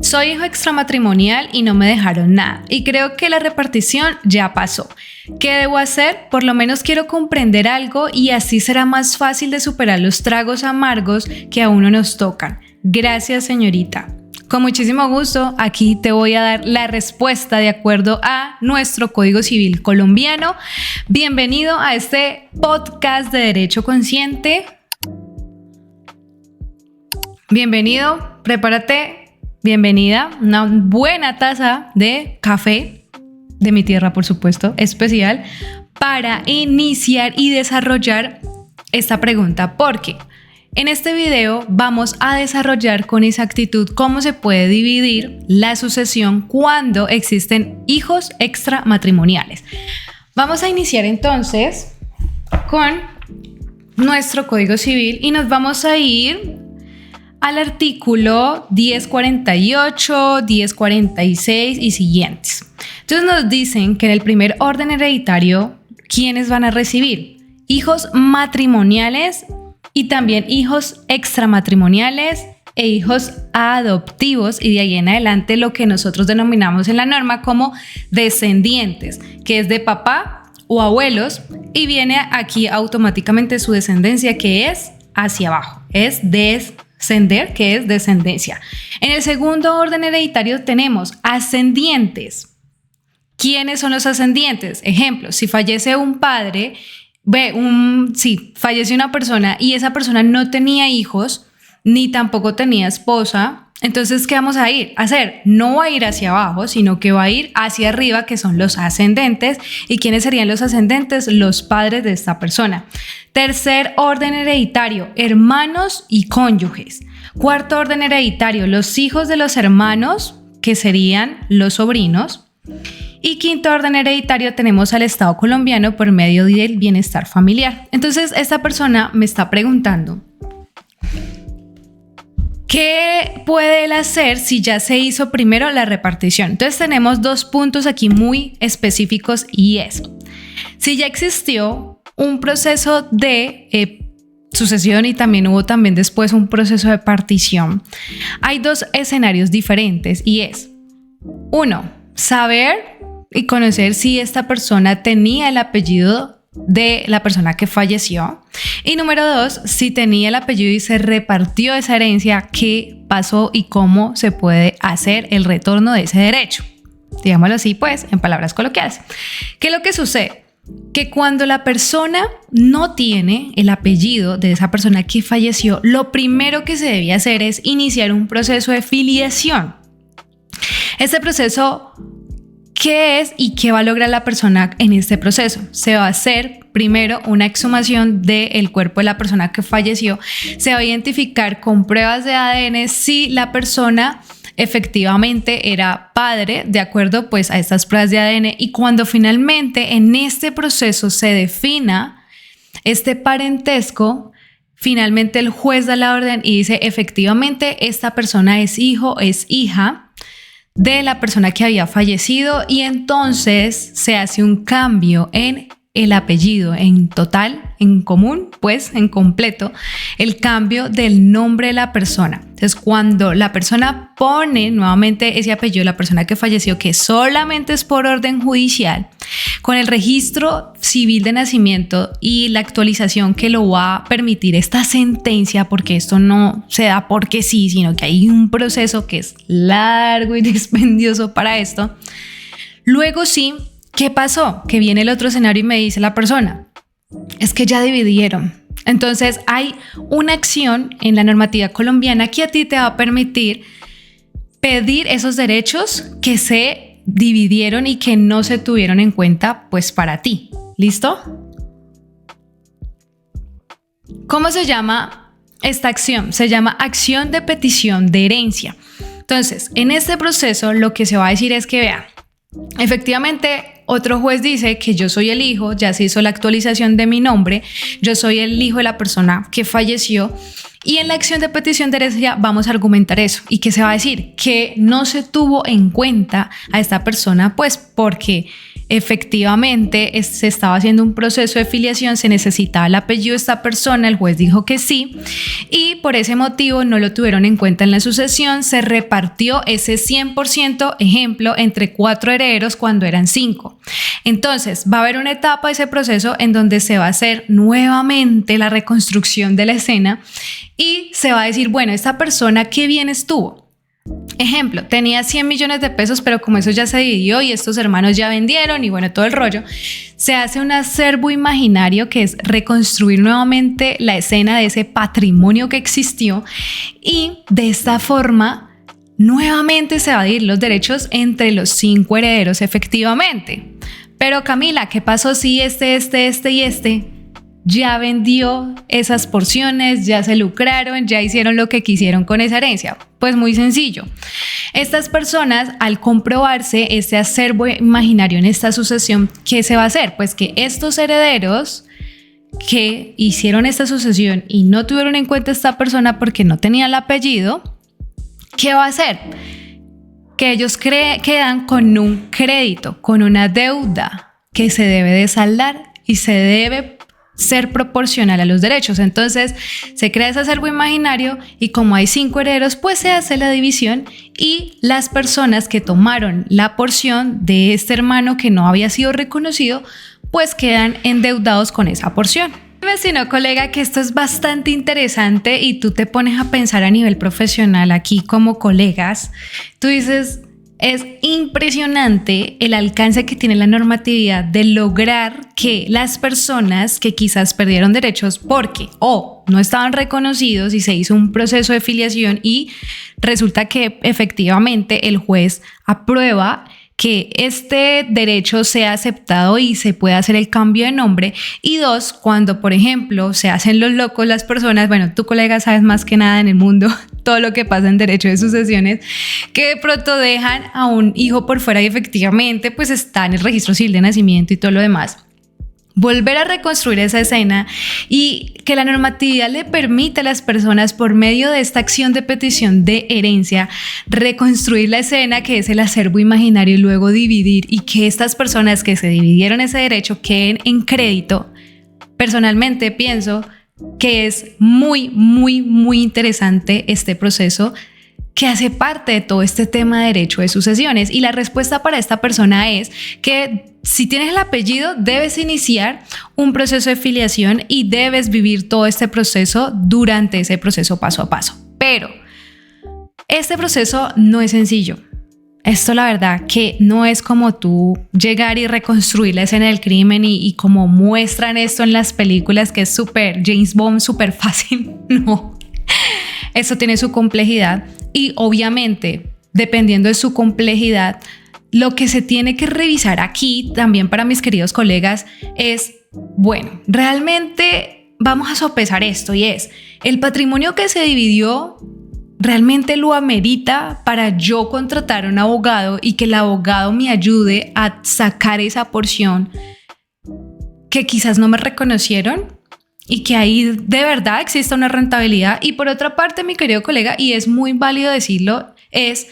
Soy hijo extramatrimonial y no me dejaron nada. Y creo que la repartición ya pasó. ¿Qué debo hacer? Por lo menos quiero comprender algo y así será más fácil de superar los tragos amargos que a uno nos tocan. Gracias, señorita. Con muchísimo gusto, aquí te voy a dar la respuesta de acuerdo a nuestro Código Civil colombiano. Bienvenido a este podcast de Derecho Consciente. Bienvenido, prepárate, bienvenida, una buena taza de café, de mi tierra por supuesto, especial, para iniciar y desarrollar esta pregunta, porque en este video vamos a desarrollar con exactitud cómo se puede dividir la sucesión cuando existen hijos extramatrimoniales. Vamos a iniciar entonces con nuestro Código Civil y nos vamos a ir al artículo 1048, 1046 y siguientes. Entonces nos dicen que en el primer orden hereditario, ¿quiénes van a recibir? Hijos matrimoniales y también hijos extramatrimoniales e hijos adoptivos, y de ahí en adelante lo que nosotros denominamos en la norma como descendientes, que es de papá o abuelos, y viene aquí automáticamente su descendencia, que es hacia abajo, es descender, que es descendencia. En el segundo orden hereditario tenemos ascendientes. ¿Quiénes son los ascendientes? Ejemplo, si fallece un padre, falleció una persona y esa persona no tenía hijos, ni tampoco tenía esposa, entonces, ¿qué vamos a hacer? No va a ir hacia abajo, sino que va a ir hacia arriba, que son los ascendentes. ¿Y quiénes serían los ascendentes? Los padres de esta persona. Tercer orden hereditario, hermanos y cónyuges. Cuarto orden hereditario, los hijos de los hermanos, que serían los sobrinos. Y quinto orden hereditario tenemos al Estado colombiano por medio del bienestar familiar. Entonces, esta persona me está preguntando, ¿qué puede él hacer si ya se hizo primero la repartición? Entonces tenemos dos puntos aquí muy específicos, y es, si ya existió un proceso de sucesión y también hubo después un proceso de partición, hay dos escenarios diferentes, y es, uno, saber y conocer si esta persona tenía el apellido de la persona que falleció, y número dos, si tenía el apellido y se repartió esa herencia, qué pasó y cómo se puede hacer el retorno de ese derecho, digámoslo así, pues en palabras coloquiales. ¿Qué es lo que sucede? Que cuando la persona no tiene el apellido de esa persona que falleció, lo primero que se debe hacer es iniciar un proceso de filiación. Este proceso, ¿qué es y qué va a lograr la persona en este proceso? Se va a hacer primero una exhumación del cuerpo de la persona que falleció. Se va a identificar con pruebas de ADN si la persona efectivamente era padre, de acuerdo pues a estas pruebas de ADN. Y cuando finalmente en este proceso se defina este parentesco, finalmente el juez da la orden y dice efectivamente esta persona es hijo, es hija de la persona que había fallecido, y entonces se hace un cambio en el apellido, en total, en común, pues en completo, el cambio del nombre de la persona. Entonces, cuando la persona pone nuevamente ese apellido, la persona que falleció, que solamente es por orden judicial, con el registro civil de nacimiento y la actualización que lo va a permitir esta sentencia, porque esto no se da porque sí, sino que hay un proceso que es largo y dispendioso para esto. Luego sí, ¿qué pasó? Que viene el otro escenario y me dice la persona, es que ya dividieron. Entonces hay una acción en la normativa colombiana que a ti te va a permitir pedir esos derechos que se dividieron y que no se tuvieron en cuenta pues para ti. ¿Listo? ¿Cómo se llama esta acción? Se llama acción de petición de herencia. Entonces, en este proceso lo que se va a decir es que, vean, efectivamente, otro juez dice que yo soy el hijo, ya se hizo la actualización de mi nombre, yo soy el hijo de la persona que falleció, y en la acción de petición de herencia vamos a argumentar eso. ¿Y qué se va a decir? Que no se tuvo en cuenta a esta persona, pues porque efectivamente se estaba haciendo un proceso de filiación, se necesitaba el apellido de esta persona, el juez dijo que sí y por ese motivo no lo tuvieron en cuenta en la sucesión, se repartió ese 100%, ejemplo, entre 4 herederos cuando eran 5. Entonces va a haber una etapa de ese proceso en donde se va a hacer nuevamente la reconstrucción de la escena y se va a decir, bueno, esta persona ¿qué bien estuvo? Ejemplo, tenía 100 millones de pesos, pero como eso ya se dividió y estos hermanos ya vendieron y bueno, todo el rollo, se hace un acervo imaginario que es reconstruir nuevamente la escena de ese patrimonio que existió y de esta forma nuevamente se va a dividir los derechos entre los 5 herederos efectivamente. Pero Camila, ¿qué pasó si este y este ya vendió esas porciones, ya se lucraron, ya hicieron lo que quisieron con esa herencia? Pues muy sencillo. Estas personas, al comprobarse este acervo imaginario en esta sucesión, ¿qué se va a hacer? Pues que estos herederos que hicieron esta sucesión y no tuvieron en cuenta a esta persona porque no tenía el apellido, ¿qué va a hacer? Que ellos quedan con un crédito, con una deuda que se debe de saldar y se debe ser proporcional a los derechos. Entonces se crea ese acervo imaginario y como hay 5 herederos, pues se hace la división y las personas que tomaron la porción de este hermano que no había sido reconocido, pues quedan endeudados con esa porción. Vecino, colega, que esto es bastante interesante y tú te pones a pensar a nivel profesional aquí como colegas, tú dices, es impresionante el alcance que tiene la normatividad de lograr que las personas que quizás perdieron derechos porque o no estaban reconocidos y se hizo un proceso de filiación y resulta que efectivamente el juez aprueba que este derecho sea aceptado y se pueda hacer el cambio de nombre. Y 2, cuando por ejemplo se hacen los locos las personas, bueno, tu colega sabes más que nada en el mundo todo lo que pasa en derecho de sucesiones, que de pronto dejan a un hijo por fuera y efectivamente pues está en el registro civil de nacimiento y todo lo demás. Volver a reconstruir esa escena y que la normatividad le permite a las personas por medio de esta acción de petición de herencia reconstruir la escena que es el acervo imaginario y luego dividir y que estas personas que se dividieron ese derecho queden en crédito. Personalmente pienso que es muy interesante este proceso que hace parte de todo este tema de derecho de sucesiones y la respuesta para esta persona es que si tienes el apellido debes iniciar un proceso de filiación y debes vivir todo este proceso durante ese proceso paso a paso, pero este proceso no es sencillo. Esto la verdad que no es como tú llegar y reconstruir la escena del crimen y como muestran esto en las películas que es súper James Bond, súper fácil, no. Esto tiene su complejidad y obviamente, dependiendo de su complejidad, lo que se tiene que revisar aquí también para mis queridos colegas es, bueno, realmente vamos a sopesar esto y es, ¿el patrimonio que se dividió realmente lo amerita para yo contratar a un abogado y que el abogado me ayude a sacar esa porción que quizás no me reconocieron? Y que ahí de verdad exista una rentabilidad. Y por otra parte, mi querido colega, y es muy válido decirlo, es,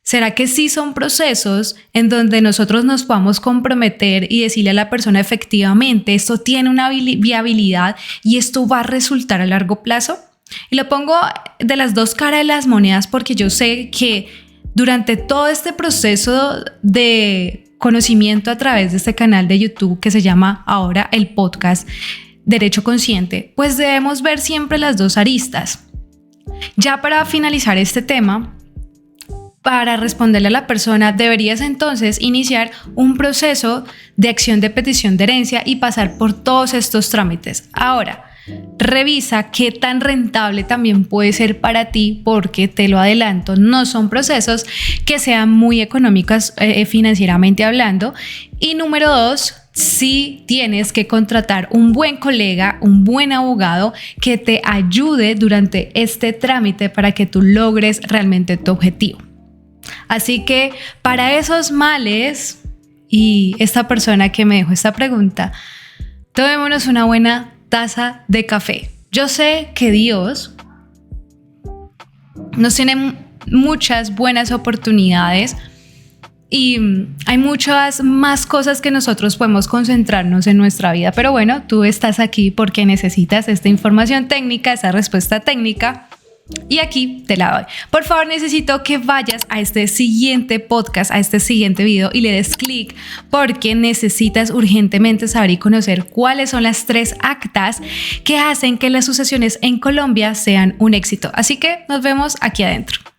¿será que sí son procesos en donde nosotros nos podamos comprometer y decirle a la persona efectivamente esto tiene una viabilidad y esto va a resultar a largo plazo? Y lo pongo de las dos caras de las monedas porque yo sé que durante todo este proceso de conocimiento a través de este canal de YouTube que se llama ahora el podcast Derecho Consciente, pues debemos ver siempre las dos aristas. Ya para finalizar este tema, para responderle a la persona, deberías entonces iniciar un proceso de acción de petición de herencia y pasar por todos estos trámites. Ahora, revisa qué tan rentable también puede ser para ti, porque te lo adelanto, no son procesos que sean muy económicos financieramente hablando. Y número 2, sí tienes que contratar un buen colega, un buen abogado que te ayude durante este trámite para que tú logres realmente tu objetivo. Así que para esos males y esta persona que me dejó esta pregunta, tomémonos una buena taza de café. Yo sé que Dios nos tiene muchas buenas oportunidades y hay muchas más cosas que nosotros podemos concentrarnos en nuestra vida. Pero bueno, tú estás aquí porque necesitas esta información técnica, esa respuesta técnica. Y aquí te la doy. Por favor, necesito que vayas a este siguiente podcast, a este siguiente video y le des clic porque necesitas urgentemente saber y conocer cuáles son las 3 actas que hacen que las sucesiones en Colombia sean un éxito. Así que nos vemos aquí adentro.